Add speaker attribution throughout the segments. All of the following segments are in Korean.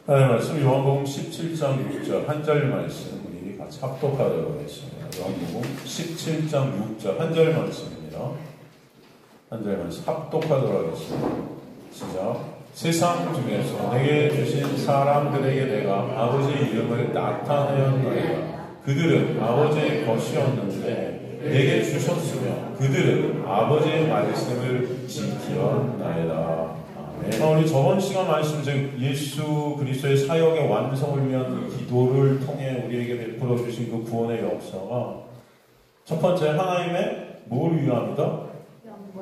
Speaker 1: 하나님 말씀 요한복음 17장 6절 한 절 말씀 우리 같이 합독하도록 하겠습니다. 요한복음 17장 6절 한 절 말씀입니다. 한 절 말씀 합독하도록 하겠습니다. 시작. 세상 중에서 내게 주신 사람들에게 내가 아버지의 이름을 나타내었나이다. 그들은 아버지의 것이었는데 내게 주셨으며 그들은 아버지의 말씀을 지키었나이다. 우리 저번 시간 말씀 즉 예수 그리스도의 사역의 완성을 위한 그 기도를 통해 우리에게 베풀어 주신 그 구원의 역사가 첫 번째 하나님의 뭘 위함이다?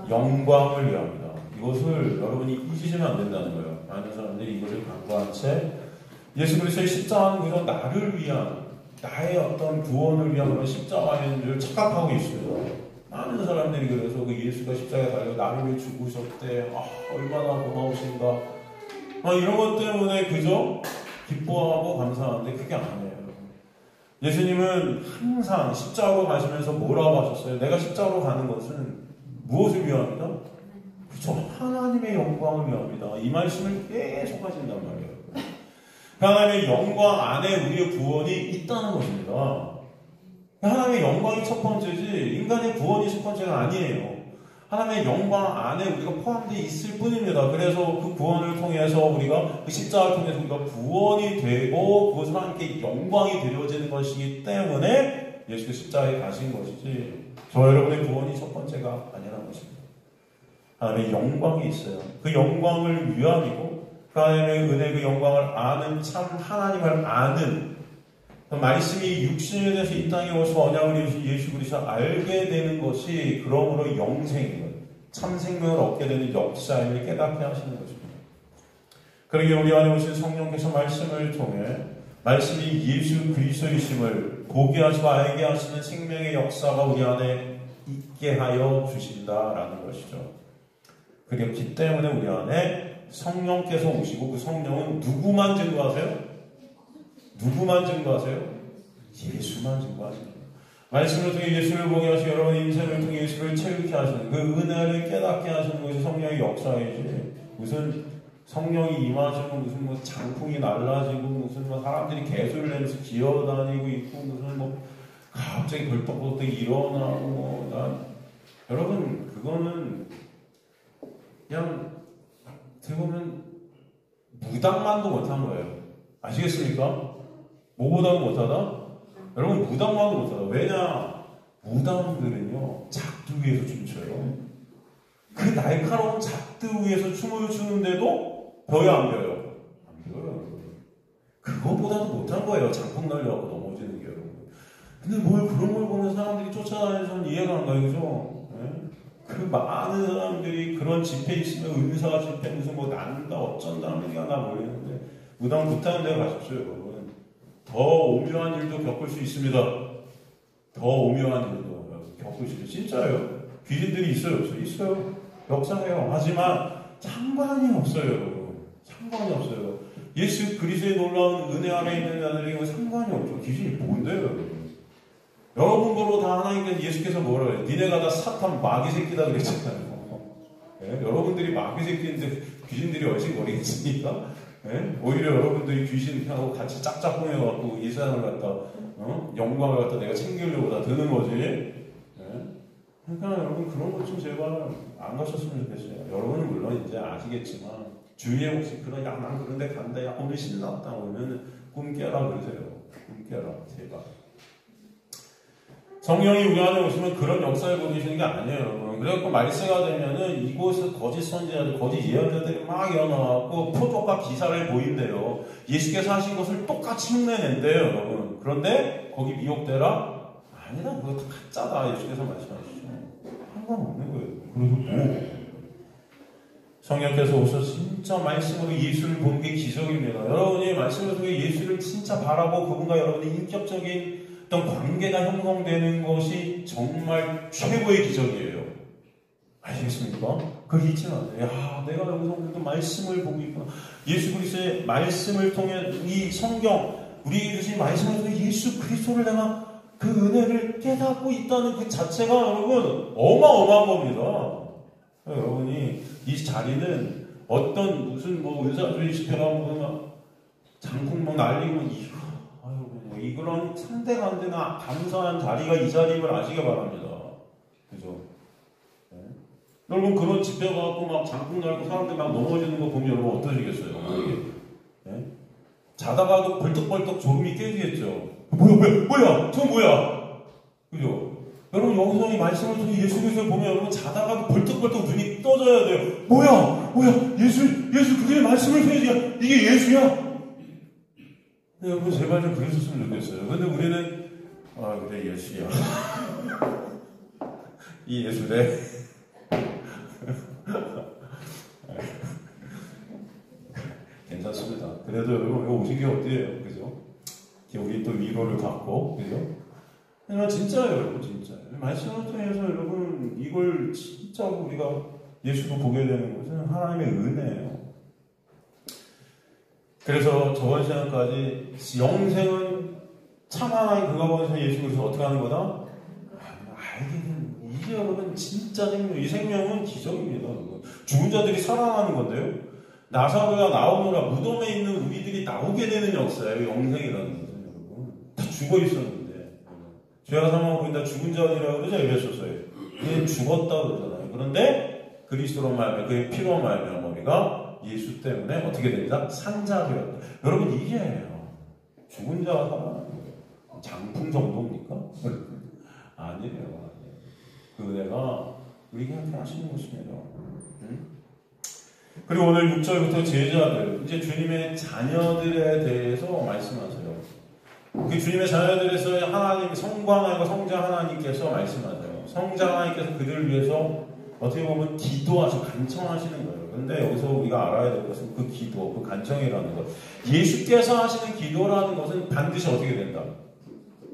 Speaker 1: 영광을 위함이다. 이것을 여러분이 잊으시면 안 된다는 거예요. 많은 사람들이 이것을 간과한 채 예수 그리스도의 십자가는 그저 나를 위한 나의 어떤 구원을 위한 그런 십자가인 줄 착각하고 있어요. 많은 사람들이 그래서 그 예수가 십자가에 달려 나를 위해 죽으셨대. 얼마나 고마우신가. 이런 것 때문에 그저 기뻐하고 감사한데 그게 아니에요. 예수님은 항상 십자가로 가시면서 뭐라고 하셨어요? 내가 십자가로 가는 것은 무엇을 위함이다? 그렇죠. 하나님의 영광을 위함이다. 이 말씀을 계속 하신단 말이에요. 하나님의 영광 안에 우리의 구원이 있다는 것입니다. 하나님의 영광이 첫 번째지 인간의 구원이 첫 번째가 아니에요. 하나님의 영광 안에 우리가 포함되어 있을 뿐입니다. 그래서 그 구원을 통해서 우리가 그 십자가를 통해서 우리가 구원이 되고 그것을 하나님께 영광이 되어지는 것이기 때문에 예수께서 십자가에 가신 것이지 저 여러분의 구원이 첫 번째가 아니라는 것입니다. 하나님의 영광이 있어요. 그 영광을 위함이고 그 하나님의 은혜 그 영광을 아는 참 하나님을 아는 말씀이 육신에 대해서 이 땅에 오셔서 언약을 이루신 예수 그리스도를 알게 되는 것이 그러므로 영생임을 참 생명을 얻게 되는 역사임을 깨닫게 하시는 것입니다. 그러기에 우리 안에 오신 성령께서 말씀을 통해 말씀이 예수 그리스도이심을 보게 하시고 알게 하시는 생명의 역사가 우리 안에 있게 하여 주신다라는 것이죠. 그렇기 때문에 우리 안에 성령께서 오시고 그 성령은 누구만 증거하세요? 누구만 증거하세요? 예수만 증거하십니다. 말씀을 통해 예수를 보게 하시고 여러분의 인생을 통해 예수를 체육케 하시는 그 은혜를 깨닫게 하시는 것이 성령의 역사이지 무슨 성령이 임하시고 무슨 뭐 장풍이 날라지고 무슨 뭐 사람들이 개소리를 내면서 기어다니고 있고 무슨 뭐 갑자기 벌떡벌떡 일어나고 여러분 그거는 그냥 어떻게 보면 무당만도 못한 거예요. 아시겠습니까? 뭐보다도 못하다? 여러분 무당만도 못하다. 왜냐? 무당들은요 작두 위에서 춤춰요. 그 날카로운 작두 위에서 춤을 추는데도 벼요 안 벼요? 안 벼요. 그거보다도 못한 거예요. 장풍 날려갖고 넘어지는 게 여러분. 근데 뭘 그런 걸 보면 사람들이 쫓아다니는 이해가 안 가요. 그죠? 네? 그 많은 사람들이 그런 집회 있으면 은사 집회 무슨 뭐 난다 어쩐다 하는 얘기가 나 모르겠는데 무당 못하는 데 가십시오 여러분. 더 오묘한 일도 겪을 수 있습니다. 더 오묘한 일도 겪을 수 있어요. 진짜요. 귀신들이 있어요? 없어요? 있어요. 역사해요. 하지만 상관이 없어요. 여러분. 상관이 없어요. 예수 그리스도의 놀라운 은혜 안에 있는 자들에게 상관이 없죠. 귀신이 뭔데요? 여러분. 여러분 거로 다 하나님께서 예수께서 뭐라 해요? 니네가 다 사탄 마귀 새끼다 그랬잖아요. 네? 여러분들이 마귀 새끼인데 귀신들이 얼씬거리겠습니까? 네? 오히려 여러분들이 귀신하고 같이 짝짝꿍해갖고 이 세상을 갖다 영광을 갖다 내가 챙기려고 다 드는 거지. 네? 그러니까 여러분 그런 것 좀 제발 안 가셨으면 좋겠어요. 여러분은 물론 이제 아시겠지만 주위에 혹시 그런 난 그런 데 간다 야 오늘 신났다 오면 꿈 깨라 그러세요. 꿈 깨라 제발. 성령이 우리 안에 오시면 그런 역사를 보내시는 게 아니에요, 여러분. 그래갖고 말세가 되면은 이곳에 거짓 선지자들, 거짓 예언자들이 막 일어나갖고 표적과 기사를 보인대요. 예수께서 하신 것을 똑같이 흉내낸대요, 여러분. 그런데 거기 미혹되라? 아니다, 그거 다 가짜다. 예수께서 말씀하시죠. 상관없는 거예요. 그리고 뭐? 성령께서 오셔서 진짜 말씀으로 예수를 보는 게 기적입니다. 여러분이 말씀을 통해 예수를 진짜 바라고 그분과 여러분의 인격적인 어떤 관계가 형성되는 것이 정말 최고의 기적이에요. 아시겠습니까? 그걸 잊지 마세요. 야, 내가 여기서 오늘도 말씀을 보고 있구나. 예수 그리스도의 말씀을 통해 이 성경, 우리에게 주신 말씀을 통해 예수 그리스도를 내가 그 은혜를 깨닫고 있다는 그 자체가 여러분 어마어마한 겁니다. 여러분이 이 자리는 어떤 무슨 뭐 은사주의 집회가 무슨 장풍 막 날리고 이런 상대가 안 되나 감사한 자리가 이 자리임을 아시기 바랍니다. 그죠? 네. 여러분 그런 집회 가갖고 막 장풍 날고 사람들 막 넘어지는 거 보면 여러분 어떠시겠어요? 네? 자다가도 벌떡벌떡 졸음이 깨지겠죠. 뭐야? 저 뭐야? 그죠? 여러분 여기서 이 말씀을 통해 예수 그리스도를 보면 여러분 자다가도 벌떡벌떡 눈이 떠져야 돼요. 뭐야? 예수 그의 말씀을 통해 이게 예수야? 네, 여러분 제발 좀 그랬었으면 좋겠어요. 근데 우리는 그래 예수야. 이 예수래. 괜찮습니다. 그래도 여러분 여기 오신 게 어때요? 그죠? 여기 또 위로를 받고 그죠? 진짜예요, 여러분 진짜. 말씀을 통해서 여러분 이걸 진짜 우리가 예수도 보게 되는 것은 하나님의 은혜예요. 그래서 저번 시간까지 영생은 참 하나님 그가 보내서 예수 그리스도 어떻게 하는 거다? 알기는 이게 여러분 진짜 생명. 이 생명은 기적입니다. 죽은 자들이 살아나는 건데요. 나사로야 나오노라 무덤에 있는 우리들이 나오게 되는 역사예요. 영생이라는 것은 여러분 다 죽어 있었는데 죄와 사망으로 인해 죽은 자들이라고 그러죠. 에베소서에 얘는 죽었다 그러잖아요. 그런데 그리스도로 말하면 그의 피로 말하면 우리가 예수 때문에 어떻게 됩니다? 산자되었다. 여러분 이게예요. 죽은 자가 살아나는 거예요. 장풍 정도입니까? 아니에요. 그 은혜가 우리에게 하시는 것입니다. 그리고 오늘 6절부터 제자들, 이제 주님의 자녀들에 대해서 말씀하세요. 그 주님의 자녀들에서 하나님, 성부 하나님과 성자 하나님께서 말씀하세요. 성자 하나님께서 그들을 위해서 어떻게 보면 기도하시고 간청하시는 거예요. 그런데 여기서 우리가 알아야 될 것은 그 기도, 그 간청이라는 것. 예수께서 하시는 기도라는 것은 반드시 어떻게 된다?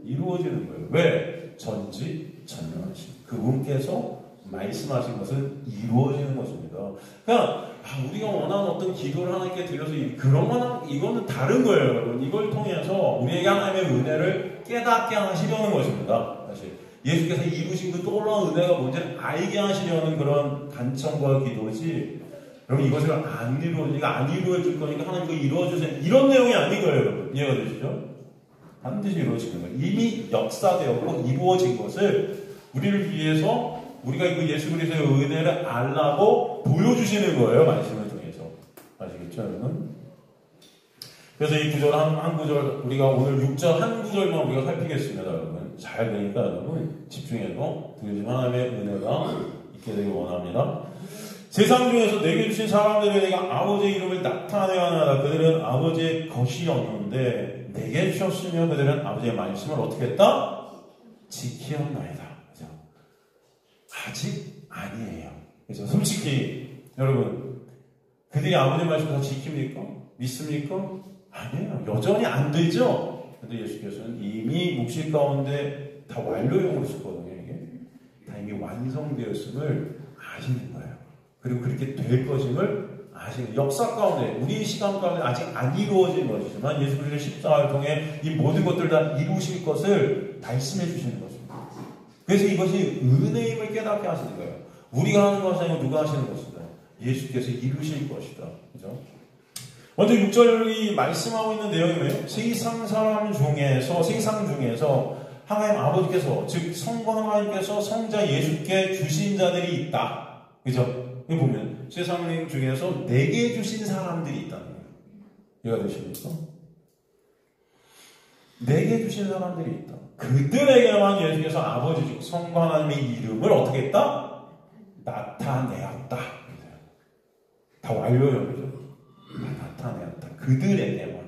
Speaker 1: 이루어지는 거예요. 왜? 전지전능하신 그분께서 말씀하신 것은 이루어지는 것입니다. 그러니까 우리가 원하는 어떤 기도를 하나님께 드려서 이거는 다른 거예요, 여러분. 이걸 통해서 우리에게 하나님의 은혜를 깨닫게 하시려는 것입니다. 사실 예수께서 이루신 그 놀라운 은혜가 뭔지를 알게 하시려는 그런 간청과 기도지. 여러분 이것을 안 이루어질 거니까 하나님 그거 이루어주세요. 이런 내용이 아닌 거예요, 여러분. 이해가 되시죠? 반드시 이루어지는 거예요. 이미 역사되었고 이루어진 것을 우리를 위해서 우리가 그 예수 그리스도의 은혜를 알라고 보여주시는 거예요. 말씀을 통해서. 아시겠죠, 여러분? 그래서 이 구절 한 구절 우리가 오늘 6절 한 구절만 우리가 살피겠습니다, 여러분. 잘 되니까 여러분 집중해서 들으시면 하나님의 은혜가 있게 되길 원합니다. 세상 중에서 내게 주신 사람들에게 내가 아버지의 이름을 나타내야 하나 그들은 아버지의 것이었는데 내게 주셨으며 그들은 아버지의 말씀을 어떻게 했다? 지키었나이다. 그죠? 아직 아니에요. 그죠? 솔직히 여러분 그들이 아버지의 말씀을 다 지킵니까? 믿습니까? 아니에요. 여전히 안 되죠? 근데 예수께서는 이미 묵실 가운데 다 완료형으로 썼거든요. 이게 다 이미 완성되었음을 아시는 거예요. 그리고 그렇게 될 것임을 아시는 역사 가운데 우리 시간 가운데 아직 안 이루어진 것이지만 예수 그리스도의 십자가를 통해 이 모든 것들 다 이루실 것을 말씀해 주시는 것입니다. 그래서 이것이 은혜임을 깨닫게 하시는 거예요. 우리가 하는 것이 아니고 누가 하시는 것이다. 예수께서 이루실 것이다. 그죠? 먼저 6절이 말씀하고 있는 내용이 뭐예요? 세상 중에서 하나님 아버지께서 즉 성부 하나님께서 성자 예수께 주신 자들이 있다. 그죠? 여기 보면 세상 중에서 내게 주신 사람들이 있다는 거예요. 이해가 되십니까? 내게 주신 사람들이 있다. 그들에게만 예수께서 아버지 즉 성부 하나님의 이름을 어떻게 했다? 나타내었다. 다 완료형이죠. 나타내었다. 그들에게만.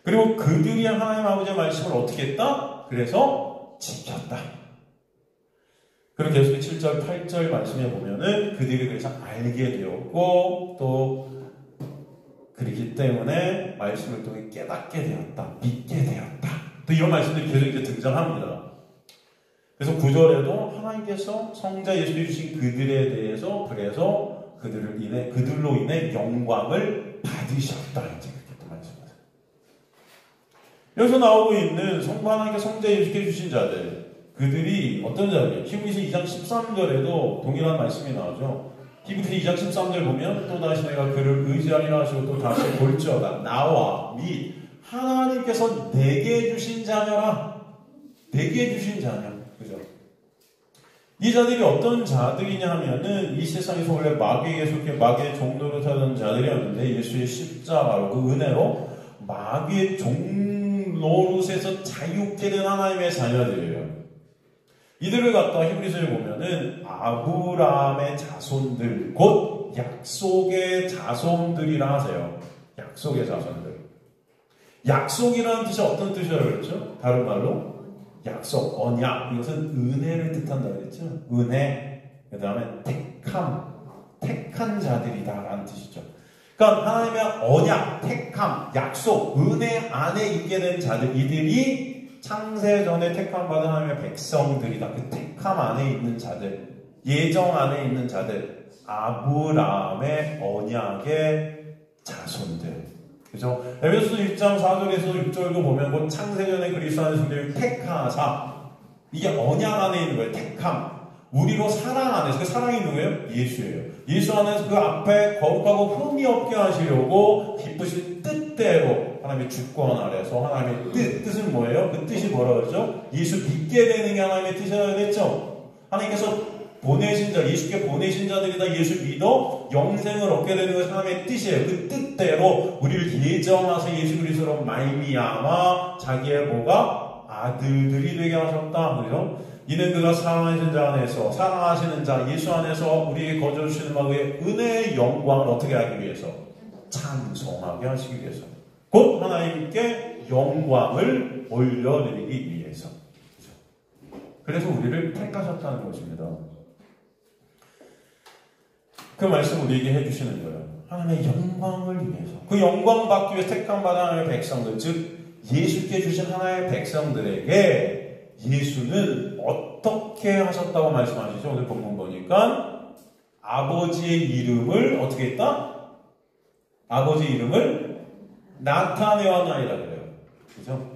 Speaker 1: 그리고 그들이 하나님 아버지의 말씀을 어떻게 했다? 그래서 지켰다. 그리고 계속 7절, 8절 말씀에 보면은 그들이 그래서 알게 되었고 또 그렇기 때문에 말씀을 통해 깨닫게 되었다. 믿게 되었다. 또 이런 말씀들이 계속 이제 등장합니다. 그래서 9절에도 하나님께서 성자 예수를 주신 그들에 대해서 그래서 그들로 인해 영광을 받으셨다. 이제 그렇게 또 말씀하세요. 여기서 나오고 있는 성부 하나님께 성자 예수께 주신 자들, 그들이 어떤 자들이에요? 히브리서 2장 13절에도 동일한 말씀이 나오죠. 히브리서 2장 13절 보면 또다시 내가 그를 의지하리라 하시고 또 다시 볼지어다 나와 및 하나님께서 내게 주신 자녀라. 내게 주신 자녀. 그죠? 이 자들이 어떤 자들이냐 하면은 이 세상에서 원래 마귀에게 속해 마귀의 종로로 사던 자들이었는데 예수의 십자가로 그 은혜로 마귀의 종로릇에서 자유케 된 하나님의 자녀들이에요. 이들을 갖다 히브리서에 보면은 아브라함의 자손들 곧 약속의 자손들이라 하세요. 약속의 자손들. 약속이라는 뜻이 어떤 뜻이라고 그랬죠? 다른 말로 약속, 언약, 이것은 은혜를 뜻한다고 그랬죠. 은혜, 그 다음에 택한 자들이다 라는 뜻이죠. 그러니까 하나님의 언약, 택함, 약속, 은혜 안에 있게 된 자들, 이들이 창세전에 택함 받은 하나님의 백성들이다. 그 택함 안에 있는 자들, 예정 안에 있는 자들, 아브라함의 언약의 자손들. 그죠? 에베소서 1장 4절에서 6절도 보면 곧 창세전에 그리스도 안에 성도를 택하사 이게 언약 안에 있는 거예요. 택함. 우리로 사랑 안에서 그 사랑이 누구예요? 예수예요. 예수 안에서 그 앞에 거룩하고 흠이 없게 하시려고 기쁘신 뜻대로 하나님의 주권 아래서 하나님의 뜻은 뭐예요? 그 뜻이 뭐라고 그러죠? 예수 믿게 되는 게 하나님의 뜻이라고 했죠? 하나님께서 보내신 자, 예수께 보내신 자들이다 예수 믿어 영생을 얻게 되는 것이 하나님의 뜻이에요. 그 뜻대로 우리를 예정하셔 예수 그리스도로 말미암아 자기의 뭐가 아들들이 되게 하셨다. 그죠? 이는 그가 사랑하시는 자 안에서 사랑하시는 자 예수 안에서 우리에게 거저 주시는 바의 은혜의 영광을 어떻게 하기 위해서? 찬송하게 하시기 위해서. 곧 하나님께 영광을 올려드리기 위해서. 그래서 우리를 택하셨다는 것입니다. 그 말씀 우리에게 해주시는 거예요. 하나님의 영광을 위해서. 그 영광 받기 위해 택함받은 하나님의 백성들, 즉 예수께 주신 하나님의 백성들에게 예수는 어떻게 하셨다고 말씀하시죠? 오늘 본문 보니까 아버지의 이름을 어떻게 했다? 아버지의 이름을 나타내었나이다 그래요. 그죠?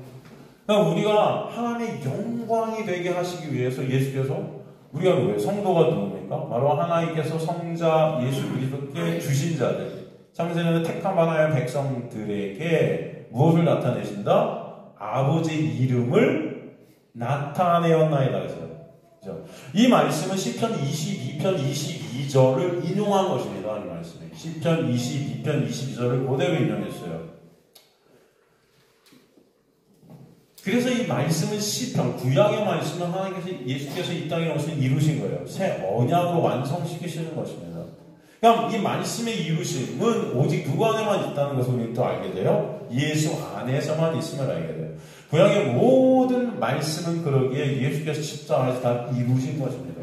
Speaker 1: 그러니까 우리가 하나님의 영광이 되게 하시기 위해서 예수께서 우리가 누구예요? 성도가 누굽니까? 바로 하나님께서 성자 예수 그리스도께 주신 자들, 창세전에 택함 하나의 백성들에게 무엇을 나타내신다? 아버지의 이름을 나타내었나이다 그랬어요. 그렇죠? 이 말씀은 시편 22편 22절을 인용한 것입니다. 이 말씀에 시편 22편 22절을 그대로 인용했어요. 그래서 이 말씀은 시편, 구약의 말씀은 하나님께서 예수께서 이 땅에 오셔서 이루신 거예요. 새 언약으로 완성시키시는 것입니다. 그럼 이 말씀의 이루심은 오직 누구 안에만 있다는 것을 우리는 또 알게 돼요. 예수 안에서만 있음을 알게 돼요. 구약의 모든 말씀은 그러기에 예수께서 십자가에서 다 이루신 것입니다.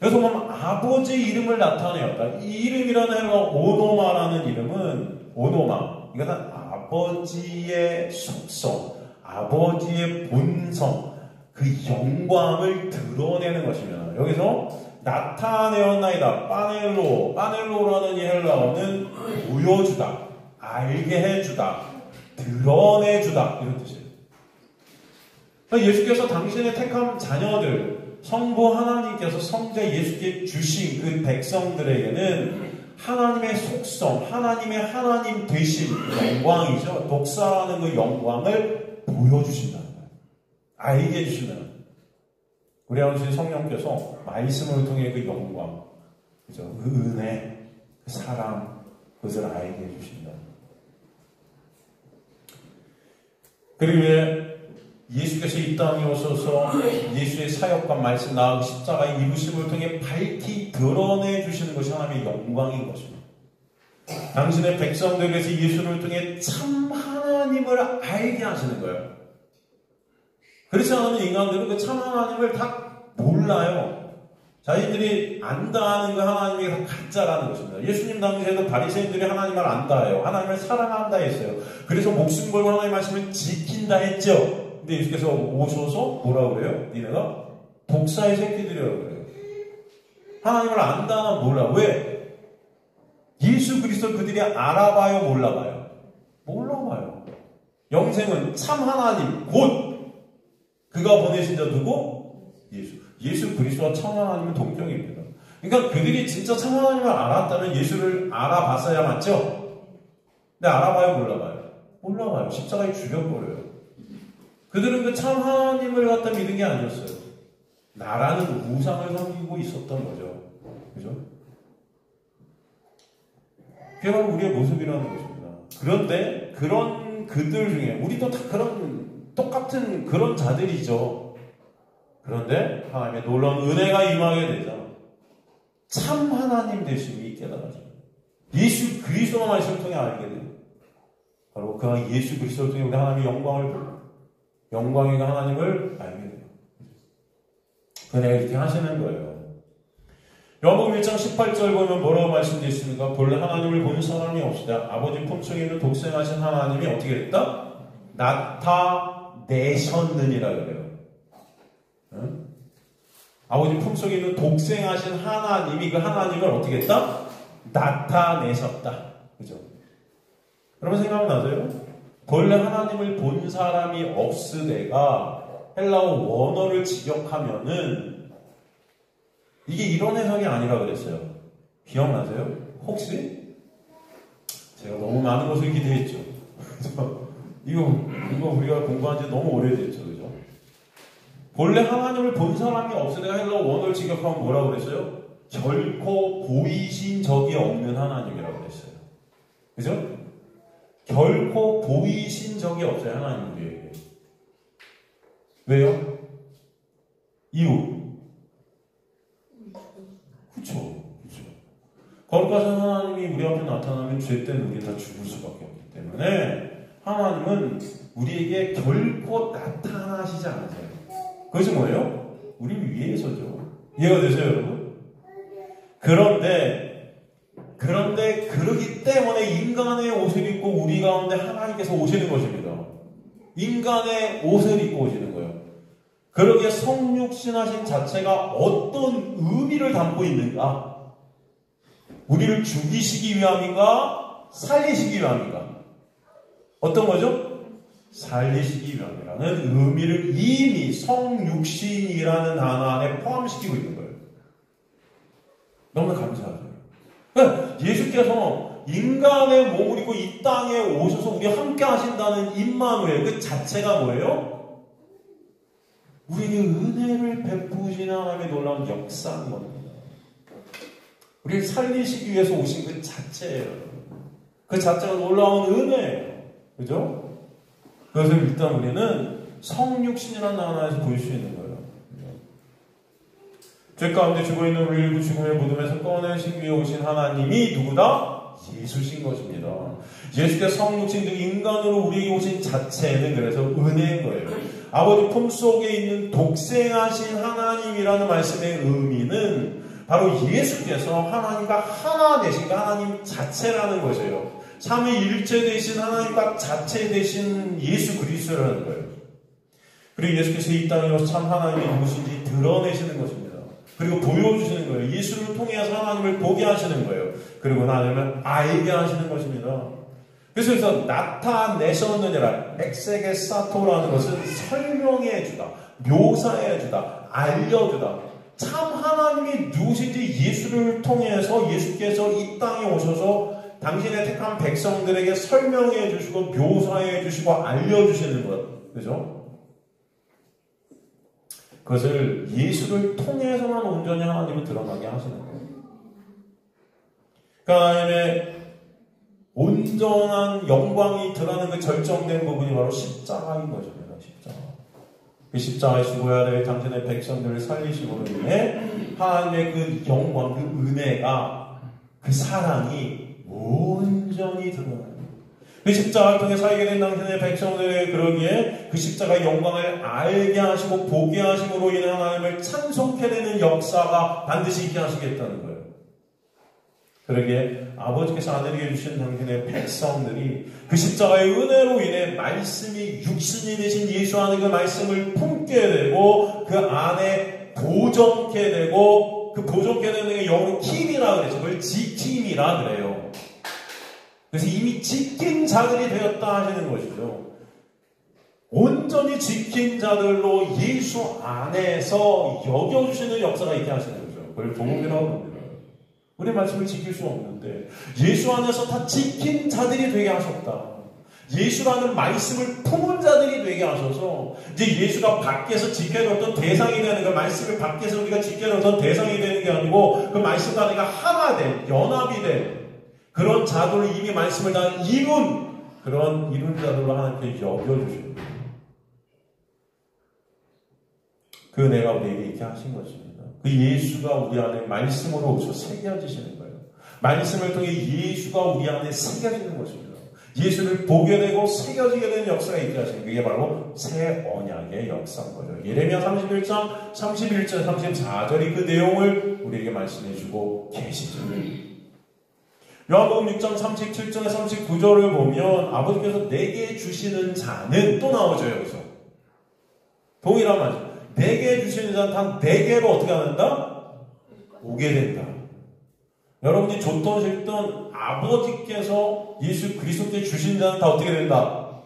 Speaker 1: 그래서 보면 아버지의 이름을 나타내었다. 이 이름이라는 헬라 오노마라는 이름은 오노마. 이것은 아버지의 속성. 아버지의 본성, 그 영광을 드러내는 것입니다. 여기서 나타내었나이다. 빠넬로라는 이 헬라어는 보여주다, 알게 해주다, 드러내주다 이런 뜻이에요. 그러니까 예수께서 당신의 택한 자녀들, 성부 하나님께서 성자 예수께 주신 그 백성들에게는 하나님의 속성, 하나님의 하나님 되신 영광이죠. 독사라는 그 영광을 보여주신다는 거예요. 알게 해주신다는 거예요. 우리 아버지 성령께서 말씀을 통해 그 영광, 그죠? 그 은혜, 그 사랑, 그것을 알게 해주신다. 그리고 예수께서 이 땅에 오셔서 예수의 사역과 말씀, 나아가 십자가의 이루심을 통해 밝히 드러내 주시는 것이 하나님의 영광인 것입니다. 당신의 백성들에게서 예수를 통해 참 하나님을 알게 하시는 거예요. 그렇지 않으면 인간들은 그 참 하나님을 다 몰라요. 자기들이 안다 하는 그 하나님이 다 가짜라는 것입니다. 예수님 당시에도 바리새인들이 하나님을 안다 해요. 하나님을 사랑한다 했어요. 그래서 목숨 걸고 하나님의 말씀을 지킨다 했죠. 근데 예수께서 오셔서 뭐라고 그래요? 니네가 독사의 새끼들이라고 그래요. 하나님을 안다는 몰라. 왜? 예수 그리스도 그들이 알아봐요, 몰라봐요? 몰라봐요. 영생은 참 하나님, 곧 그가 보내신 자 누구? 예수. 예수 그리스도와 참 하나님은 동정입니다. 그러니까 그들이 진짜 참 하나님을 알았다면 예수를 알아봤어야 맞죠? 근데 알아봐요, 몰라봐요? 몰라봐요. 십자가에 죽여버려요. 그들은 그 참 하나님을 갖다 믿은 게 아니었어요. 나라는 우상을 섬기고 있었던 거죠. 그죠? 그게 바로 우리의 모습이라는 것입니다. 그런데 그런 그들 중에 우리도 다 그런 똑같은 그런 자들이죠. 그런데 하나님의 놀라운 은혜가 임하게 되자 참 하나님 되심이 깨달아져요. 예수 그리스도의 말씀을 통해 알게 돼요. 바로 그 예수 그리스도를 통해 우리 하나님의 영광의 하나님을 알게 돼요. 은혜가 이렇게 하시는 거예요. 요한복음 1장 18절 보면 뭐라고 말씀되어 있습니까? 본래 하나님을 본 사람이 없으되 아버지 품속에 있는 독생하신 하나님이 어떻게 됐다? 나타내셨느니라 그래요. 응? 아버지 품속에 있는 독생하신 하나님이 그 하나님을 어떻게 했다? 나타내셨다. 그죠? 그러면 생각나세요? 본래 하나님을 본 사람이 없으되가 헬라어 원어를 직역하면은 이게 이런 해석이 아니라 그랬어요. 기억나세요? 혹시? 제가 너무 많은 것을 기대했죠. 이거 우리가 공부한 지 너무 오래됐죠. 그죠? 본래 하나님을 본 사람이 없으니까 헬라어 원어를 직역하면 뭐라고 그랬어요? 결코 보이신 적이 없는 하나님이라고 그랬어요. 그죠? 결코 보이신 적이 없어요. 하나님 우리에게. 왜요? 이유. 그쵸. 거룩하신 하나님이 우리 앞에 나타나면 죄 때는 우리 다 죽을 수밖에 없기 때문에 하나님은 우리에게 결코 나타나시지 않으세요. 그것이 뭐예요? 우리를 위해서죠. 이해가 되세요, 여러분? 그런데 그러기 때문에 인간의 옷을 입고 우리 가운데 하나님께서 오시는 것입니다. 인간의 옷을 입고 오시는 거예요. 그러기에 성육신하신 자체가 어떤 의미를 담고 있는가? 우리를 죽이시기 위함인가? 살리시기 위함인가? 어떤 거죠? 살리시기 위함이라는 의미를 이미 성육신이라는 단어 안에 포함시키고 있는 거예요. 너무 감사하죠. 그러니까 예수께서 인간의 몸을 입고 이 땅에 오셔서 우리 함께 하신다는 임마누엘 그 자체가 뭐예요? 우리에게 은혜를 베푸시는 하나님의 놀라운 역사인 겁니다. 우리를 살리시기 위해서 오신 그 자체예요. 그 자체가 놀라운 은혜예요. 그죠? 그것을 일단 우리는 성육신이라는 하나에서 볼 수 있는 거예요. 죄 가운데 죽어있는 우리를 그 죽음의 무덤에서 꺼내시기 위해 오신 하나님이 누구다? 예수신 것입니다. 예수께서 성육신 즉 인간으로 우리에게 오신 자체는 그래서 은혜인 거예요. 아버지 품속에 있는 독생하신 하나님이라는 말씀의 의미는 바로 예수께서 하나님과 하나 되신 하나님 자체라는 것이에요. 삼위일체 되신 하나님과 자체 되신 예수 그리스도라는 거예요. 그리고 예수께서 이 땅에 오셔서 참 하나님이 누구신지 드러내시는 것입니다. 그리고 보여주시는 거예요. 예수를 통해서 하나님을 보게 하시는 거예요. 그리고 하나님을 알게 하시는 것입니다. 그래서 나타내셨느니라 엑세게사토라는 것은 설명해주다, 묘사해주다, 알려주다. 참 하나님이 누구신지 예수를 통해서 예수께서 이 땅에 오셔서 당신의 택한 백성들에게 설명해 주시고 묘사해 주시고 알려주시는 것. 그죠? 그것을 예수를 통해서만 온전히 하나님을 드러나게 하시는 거예요. 그러니까 하나님의 온전한 영광이 드러나는 그 절정된 부분이 바로 십자가인 것입니다. 십자가. 그 십자가에 죽어야 될 당신의 백성들을 살리심으로 인해 하나님의 그 영광, 그 은혜가, 그 사랑이 온전히 드러나요. 그 십자가를 통해 살게 된 당신의 백성들의 그러기에 그 십자가의 영광을 알게 하시고 보게 하심으로 인해 하나님을 찬송케 되는 역사가 반드시 있게 하시겠다는 거예요. 그러기에 아버지께서 아들에게 주신 당신의 백성들이 그 십자가의 은혜로 인해 말씀이 육신이 되신 예수 안에 그 말씀을 품게 되고 그 안에 보존케 되고 그 보존케 되는 게 영어로 킴이라 그래서 그걸 지킴이라 그래요. 그래서 이미 지킨 자들이 되었다 하시는 것이죠. 온전히 지킨 자들로 예수 안에서 여겨주시는 역사가 있게 하시는 거죠. 그걸 복음이라고 합니다. 우리 말씀을 지킬 수 없는데 예수 안에서 다 지킨 자들이 되게 하셨다. 예수라는 말씀을 품은 자들이 되게 하셔서 이제 예수가 밖에서 지켜놓던 대상이 되는 그 말씀을 밖에서 우리가 지켜놓던 대상이 되는 게 아니고 그 말씀과 내가 하나 된 연합이 된 그런 자들을 이미 말씀을 다 이룬 그런 이룬 자들로 하나님께 여겨주시는 거예요. 그 은혜가 우리에게 있게 하신 것입니다. 그 예수가 우리 안에 말씀으로 오셔 새겨지시는 거예요. 말씀을 통해 예수가 우리 안에 새겨지는 것입니다. 예수를 보게 되고 새겨지게 되는 역사가 있게 하시는 그게 바로 새 언약의 역사인 거죠. 예레미야 31장 31절 34절이 그 내용을 우리에게 말씀해 주고 계시죠. 요한복음 6장 37절에 39절을 보면 아버지께서 내게 주시는 자는 또 나오죠. 여기서 동일한 말이죠. 내게 주시는 자는 단 내게로 어떻게 한다? 오게 된다. 여러분이 줬던 싫던 아버지께서 예수 그리스도께 주신 자는 다 어떻게 된다?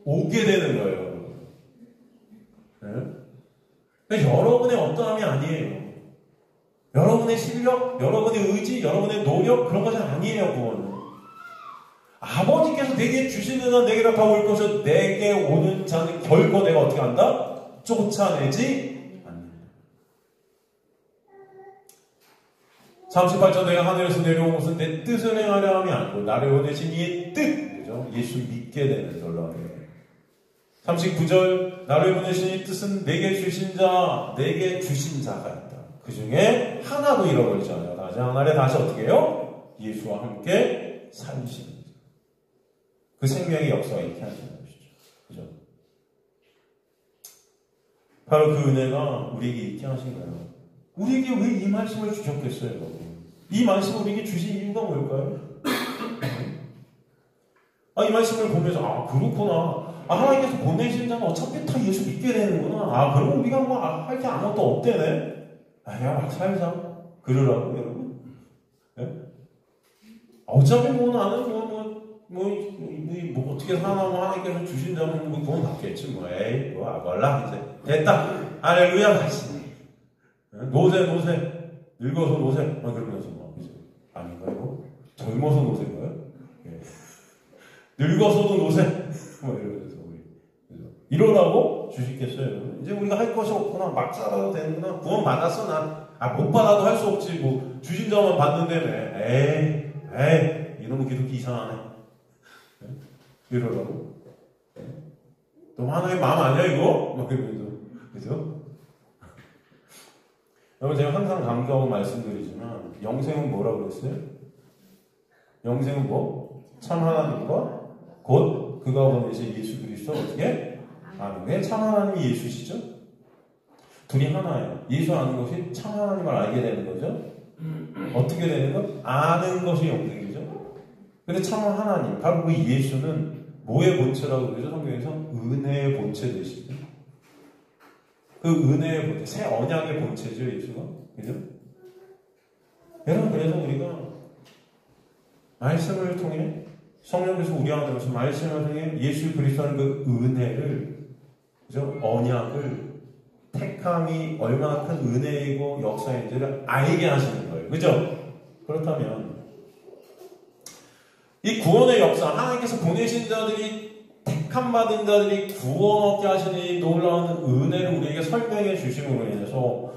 Speaker 1: 오게 되는 거예요. 네? 여러분의 어떠함이 아니에요. 여러분의 실력, 여러분의 의지, 여러분의 노력 그런 것이 아니에요. 그거는 아버지께서 내게 주시는 자 내게로 다 올 것을 내게 오는 자는 결코 내가 어떻게 한다? 쫓아내지 않는다. 38절 내가 하늘에서 내려온 것은 내 뜻을 행하려 함이 아니고 나를 보내신 이의 뜻, 그죠? 예수 믿게 되는 놀라워요. 39절 나를 보내신 이 뜻은 내게 주신 자가 있다. 그 중에 하나도 잃어버리지 않아요. 다시 하나에 다시 어떻게 해요? 예수와 함께 살리시는 거죠. 그 생명의 역사가 있게 하시는 것이죠. 그죠? 바로 그 은혜가 우리에게 있게 하신 거예요. 우리에게 왜 이 말씀을 주셨겠어요, 여러분? 이 말씀을 우리에게 주신 이유가 뭘까요? 이 말씀을 보면서, 그렇구나. 하나님께서 보내신 자는 어차피 다 예수 믿게 되는구나. 그럼 우리가 뭐 할 게 아무것도 없대네. 야, 막 살자. 그러라고, 여러분. 네? 어차피 나는 어떻게 사나, 하나님께서 주신 자는 그건 받겠지, 에이, 아걸라, 이제. 됐다. 할렐루야, 다시. 노세. 늙어서 노세. 그러면서 이제. 아닌가요? 젊어서 노세인가요? 예. 늙어서도 노세. 이러면서 이러라고 주시겠어요? 이제 우리가 할 것이 없구나. 막 살아도 되는구나. 구원 받았어, 난. 못 받아도 할 수 없지. 주신 자만 받는다며. 에이, 이놈의 기독교 이상하네. 이러라고? 너 하나의 마음 아니야, 이거? 그러면서. 그죠? 여러분, 제가 항상 강조하고 말씀드리지만, 영생은 뭐라고 그랬어요? 영생은 뭐? 참 하나님과 곧 그가 보내신 예수 그리스도 어떻게? 아는 게 참 하나님이 예수시죠? 둘이 하나예요. 예수 아는 것이 참 하나님을 알게 되는 거죠? 어떻게 되는 것? 아는 것이 영생이죠? 근데 참 하나님, 바로 그 예수는 뭐의 본체라고 그러죠? 성경에서 은혜의 본체 되시죠? 그 은혜의 본체, 새 언약의 본체죠, 예수가. 그죠? 여러분, 그래서 우리가 말씀을 통해 성령께서 우리 안에 오신 말씀을 통해 예수 그리스도의 그 은혜를, 그죠? 언약을, 택함이 얼마나 큰 은혜이고 역사인지를 알게 하시는 거예요. 그죠? 그렇다면 이 구원의 역사, 하나님께서 보내신 자들이, 택함받은 자들이 구원 얻게 하시는 이 놀라운 은혜를 우리에게 설명해 주심으로 인해서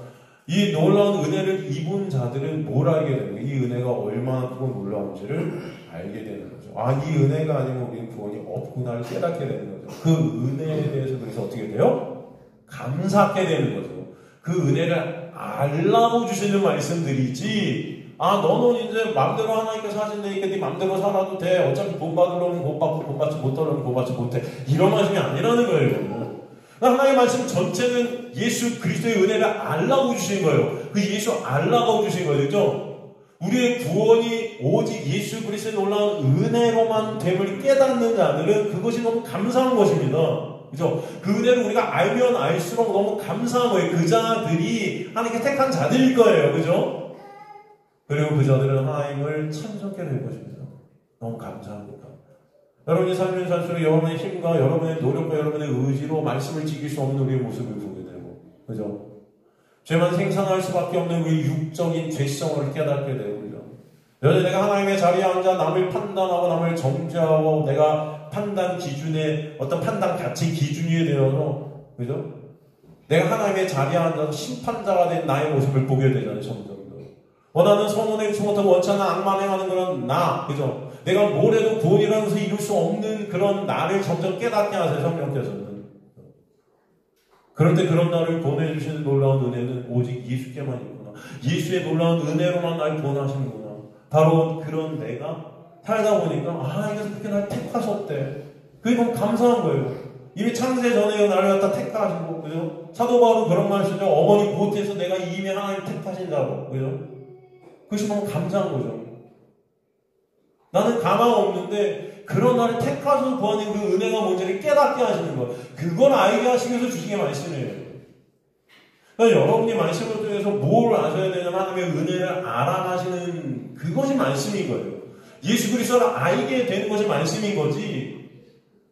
Speaker 1: 이 놀라운 은혜를 입은 자들은 뭘 알게 되는 거예요? 이 은혜가 얼마나 크고 놀라운지를 알게 되는 거죠. 이 은혜가 아니면 우리는 구원이 없구나를 깨닫게 되는 거죠. 그 은혜에 대해서 그래서 어떻게 돼요? 감사하게 되는 거죠. 그 은혜를 알라고 주시는 말씀들이지, 너는 이제 맘대로 하나님께서 하신다니까 네 맘대로 살아도 돼. 어차피 돈 받으려면 돈 받고, 돈 받지 못하려면 돈 받지 못해. 이런 말씀이 아니라는 거예요, 여러분. 하나님의 말씀 전체는 예수 그리스도의 은혜를 알라고 주신 거예요. 그 예수 알라고 주신 거죠. 우리의 구원이 오직 예수 그리스도의 놀라운 은혜로만 됨을 깨닫는 자들은 그것이 너무 감사한 것입니다. 그죠? 그 은혜를 우리가 알면 알수록 너무 감사한 거예요. 그 자들이 하나님께 택한 자들일 거예요. 그죠? 그리고 그 자들은 하나님을 찬송케 될 것입니다. 너무 감사합니다. 여러분이 살면 살수록 여러분의 힘과 여러분의 노력과 여러분의 의지로 말씀을 지킬 수 없는 우리의 모습을 보게 되고, 그죠? 죄만 생산할 수밖에 없는 우리 육적인 죄성을 깨닫게 되고, 그죠? 여전히 내가 하나님의 자리에 앉아 남을 판단하고 남을 정죄하고 내가 판단 기준에 어떤 판단 가치 기준이 되어서, 그죠? 내가 하나님의 자리에 앉아서 심판자가 된 나의 모습을 보게 되잖아요, 점점. 원하는 선언에 이루지 못하고 원치 않는 악만 행하는 그런 나, 그죠? 내가 뭘 해도 구원이라는 것을 이룰 수 없는 그런 나를 점점 깨닫게 하세요, 성령께서는. 그럴 때 그런 나를 보내주시는 놀라운 은혜는 오직 예수께만 있구나. 예수의 놀라운 은혜로만 날 구원하시는구나. 바로 그런 내가 살다 보니까, 이래서 그렇게 날 택하셨대. 그게 너무 감사한 거예요. 이미 창세 전에 나를 갖다 택하시고, 그죠? 사도 바울은 그런 말 쓰죠. 어머니 보트에서 내가 이미 하나님 택하신 자로, 그죠? 그것이 너무 감사한 거죠. 나는 가망 없는데 그런 나를 택하셔서 구하는 그 은혜가 뭔지를 깨닫게 하시는 거. 그걸 알게 하시기 위해서 주신 게 말씀이에요. 그러니까 여러분이 말씀을 통해서 뭘 아셔야 되냐면 하나님의 은혜를 알아가시는 그것이 말씀인 거예요. 예수 그리스도를 알게 되는 것이 말씀인 거지.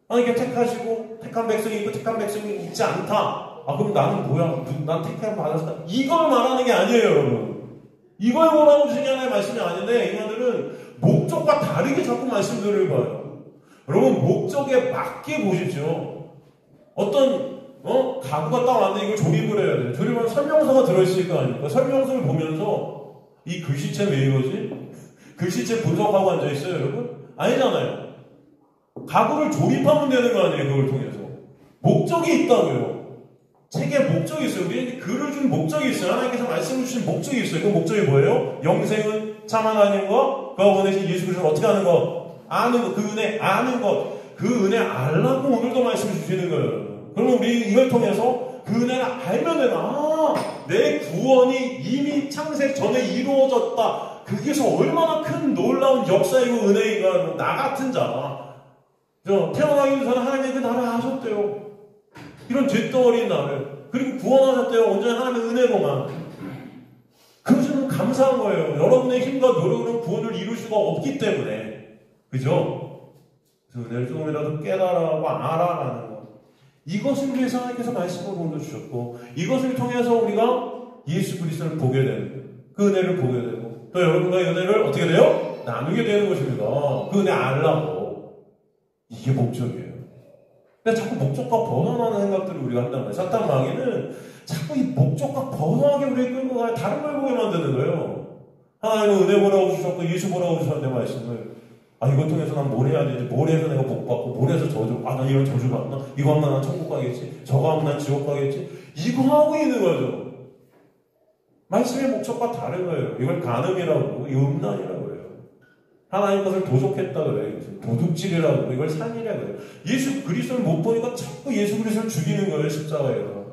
Speaker 1: 하나님께 택하시고 택한 백성이 있고 택한 백성이 있지 않다. 그럼 나는 뭐야? 난 택함 받았다. 이걸 말하는 게 아니에요, 여러분. 이걸 원하고 주신 하나님의 말씀이 아닌데 이분들은 목적과 다르게 자꾸 말씀들을 봐요. 여러분 목적에 맞게 보십시오. 어떤 가구가 딱 왔는데 이걸 조립을 해야 돼요. 조립하면 설명서가 들어있을 거 아닙니까? 설명서를 보면서 이 글씨체 왜 이러지? 글씨체 분석하고 앉아있어요, 여러분? 아니잖아요. 가구를 조립하면 되는 거 아니에요, 그걸 통해서. 목적이 있다고요. 책에 목적이 있어요. 우리에게 글을 준 목적이 있어요. 하나님께서 말씀을 주신 목적이 있어요. 그 목적이 뭐예요? 영생은 참 하나님과 그가 보내신 예수 그리스도를 어떻게 하는 것? 아는 것. 그 은혜 아는 것. 그 은혜 알라고 오늘도 말씀을 주시는 거예요. 그러면 우리 이걸 통해서 그 은혜를 알면 되나? 내 구원이 이미 창세 전에 이루어졌다. 그게서 얼마나 큰 놀라운 역사이고 은혜인가. 나 같은 자. 태어나기 전에 하나님이 그 나를 아셨대요. 이런 죄덩어리인 나를. 그리고 구원하셨대요. 온전히 하나님의 은혜로만. 그것이 너무 감사한 거예요. 여러분의 힘과 노력으로는 구원을 이룰 수가 없기 때문에. 그죠? 그 은혜를 조금이라도 깨달아고 알아가는 것. 이것을 위해서 하나님께서 말씀을 보내주셨고, 이것을 통해서 우리가 예수 그리스도를 보게 되는, 그 은혜를 보게 되고, 또 여러분과의 은혜를 어떻게 돼요? 나누게 되는 것입니다. 그 은혜 알라고. 이게 목적이에요. 근데 자꾸 목적과 벗어나는 생각들을 우리가 한단 말이에요. 사탄 마귀는 자꾸 이 목적과 벗어나게 우리를 끌고 가요. 다른 걸 보게 만드는 거예요. 하나님은 은혜 보라고 주셨고 예수 보라고 주셨는데 말씀을 이걸 통해서 난 뭘 해야 되지? 뭘 해서 내가 복 받고 뭘 해서 저주 난 이런 저주 받나? 이거 하면 난 천국 가겠지? 저거 하면 난 지옥 가겠지? 이거 하고 있는 거죠. 말씀의 목적과 다른 거예요. 이걸 간음이라고 그러고 음란이라고 해요. 하나님 것을 도적했다 그래요. 도둑질이라고 그러고 이걸 산이라고 해요. 예수 그리스도를 못 보니까 자꾸 예수 그리스도를 죽이는 거예요. 십자가에서.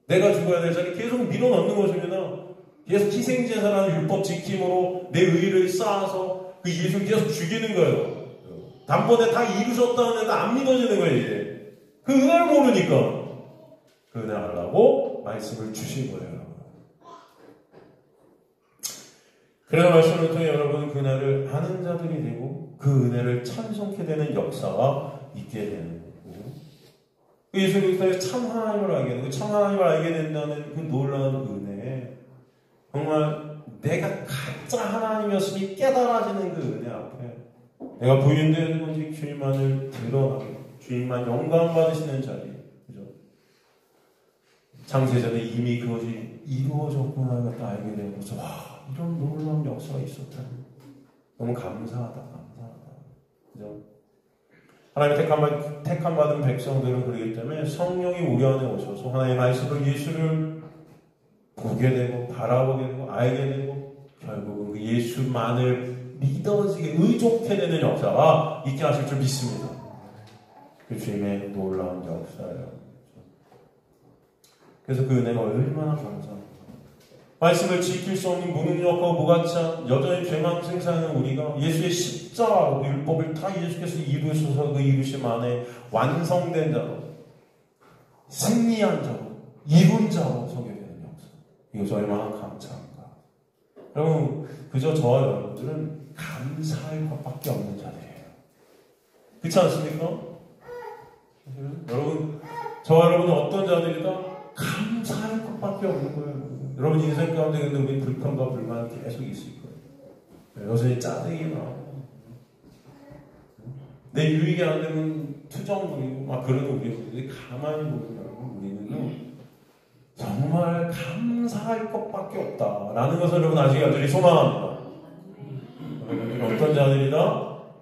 Speaker 1: 내가 죽어야 될 자리 계속 밀어넣는 것입니다. 계속 희생제사라는 율법 지킴으로 내 의를 쌓아서 그 예수를 계속 죽이는 거예요. 단번에 다 이루셨다는데 안 믿어지는 거예요. 이제. 그 은혜를 모르니까 그 은혜 알라고 말씀을 주신 거예요. 그래서 말씀을 통해 여러분은 그 은혜를 아는 자들이 되고 그 은혜를 찬송케 되는 역사가 있게 되는 거고, 예수 그리스도의 참 하나님을 알게 되고 참 하나님을 알게 된다는 그 놀라운 은혜, 정말 내가 가짜 하나님이었음이 깨달아지는 그 은혜 앞에 내가 부인되는 오직 주님만을 드러나고 주님만 영광 받으시는 자리, 그죠? 창세전에 이미 그것이 이루어졌구나 딱 알게 되면서 이런 놀라운 역사가 있었다니 너무 감사하다. 그죠? 하나님의 택함 받은 백성들은 그러기 때문에 성령이 우리 안에 오셔서 하나님의 말씀을 예수를 보게 되고 바라보게 되고 알게 되고 결국은 그 예수만을 믿어지게 의존케 되는 역사가 있게 하실 줄 믿습니다. 그 주님의 놀라운 역사예요. 그래서 그 은혜가 얼마나 감사합니다. 말씀을 지킬 수 없는 무능력하고 무가치한 여전히 죄만 생사하는 우리가 예수의 십자가로 율법을 다 예수께서 이루셔서 그 이루심 안에 완성된 자로 승리한 자로 이룬 자로 서게 되는 역사. 이것이 얼마나 감사한가. 여러분 그저 저와 여러분들은 감사할 것밖에 없는 자들이에요. 그렇지 않습니까? 여러분 저와 여러분은 어떤 자들이다? 감사할 것밖에 없는 거예요. 여러분 인생 가운데 근데 우리 불평과 불만은 계속 있을 거예요. 여전히 짜증이 나고 내 유익이 안 되면 투정 부리고 막 그러는 우리들이 가만히 보면 우리는요 정말 감사할 것밖에 없다라는 것을 여러분 아직 여전히 소망합니다. 여러분들이 어떤 자들이다?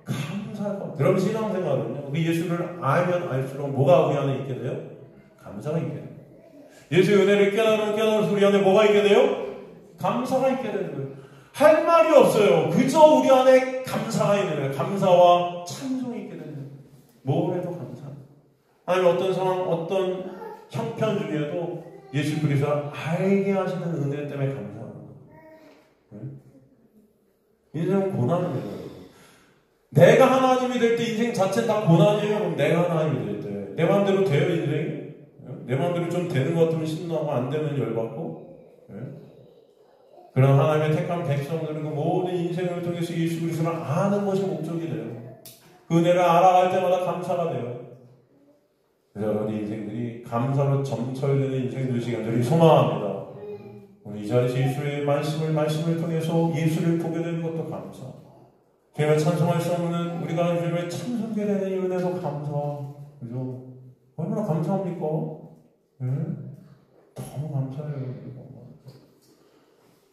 Speaker 1: 감사할 것. 여러분 신앙생활은요 그 예수를 알면 알수록 뭐가 우리 안에 있게 돼요? 감사가 있게 돼요. 예수의 은혜를 깨달으면 우리 안에 뭐가 있게 돼요? 감사가 있게 되는 거예요. 할 말이 없어요. 그저 우리 안에 감사가 있는 거예요. 감사와 찬송이 있게 되는 거예요. 뭘 해도 감사. 아니면 어떤 상황, 어떤 형편 중에도 예수 그리스도를 알게 하시는 은혜 때문에 감사하는 거예요. 인생은 고난이에요. 내가 하나님이 될 때 인생 자체는 다 고난이에요. 그럼 내가 하나님이 될 때. 내 마음대로 돼요, 인생이? 내 마음대로 좀 되는 것 같으면 신나고 안 되면 열받고. 그런 하나님의 택한 백성들은 그 모든 인생을 통해서 예수 그리스도를 아는 것이 목적이 돼요. 그 은혜를 알아갈 때마다 감사가 돼요. 그래서 여러분의 인생들이 감사로 점철되는 인생이 되시길 간절히 소망합니다. 오늘 이 자리에서 예수의 말씀을 통해서 예수를 보게 되는 것도 감사. 주님을 찬송할 수 없는 우리가 주님을 찬송하게 되는 이 은혜도 감사. 그죠? 얼마나 감사합니까? 너무 감사해요.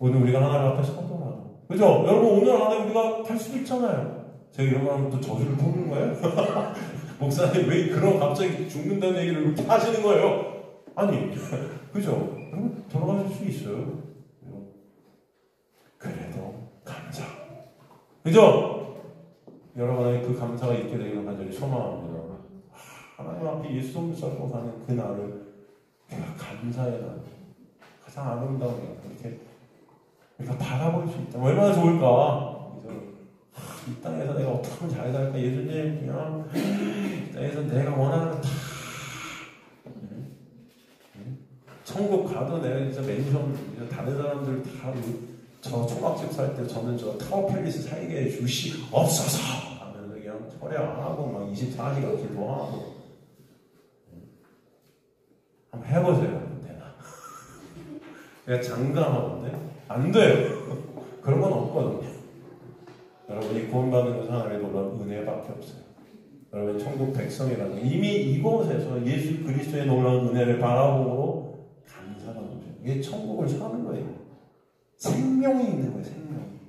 Speaker 1: 오늘 우리가 하나님 앞에 서더라도. 그죠? 여러분 오늘 안에 우리가 할 수도 있잖아요. 제가 이런 거 하면 또 저주를 부르는 거예요? 목사님 왜 그런 갑자기 죽는다는 얘기를 이렇게 하시는 거예요? 아니, 그죠? 여러분 돌아가실 수 있어요. 그래도 감사. 그죠? 여러분의 그 감사가 있게 되기를 간절히 소망합니다. 하나님 앞에 예수 손을 썰고 사는 그 날을 내가 감사의 날, 가장 아름다운 날, 이렇게 우리가 바라볼 수 있다. 얼마나 좋을까? 이 땅에서 내가 어떻게 하면 잘 살까? 예수님, 그냥 이 땅에서 내가 원하는 거 다. 천국 가도 내가 진짜 맨션, 다른 사람들 다 저 초밥집 살 때 저는 저 타워팰리스 살게 주시옵소서 하면서 그냥 철야하고 막 24시간 기도하고. 한번 해보세요. 되나? 내가 장담하는데 안 돼요. 그런 건 없거든요. 여러분이 구원받는 것은 하나님의 놀라운 은혜밖에 없어요. 여러분 천국 백성이라는 게 이미 이곳에서 예수 그리스도의 놀라운 은혜를 바라보고 감사가 넘쳐요. 이게 천국을 사는 거예요. 생명이 있는 거예요. 생명이.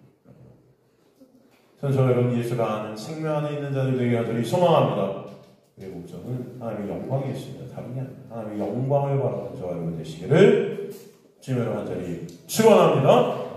Speaker 1: 저 여러분 예수가 아는 생명 안에 있는 자들 되게 간절히 소망합니다. 그 목적은 하나님의 영광이 있습니다. 다른 게 아니라 하나님의 영광을 바라보는 저와 여러분 되시기를 주님으로 간절히 축원합니다.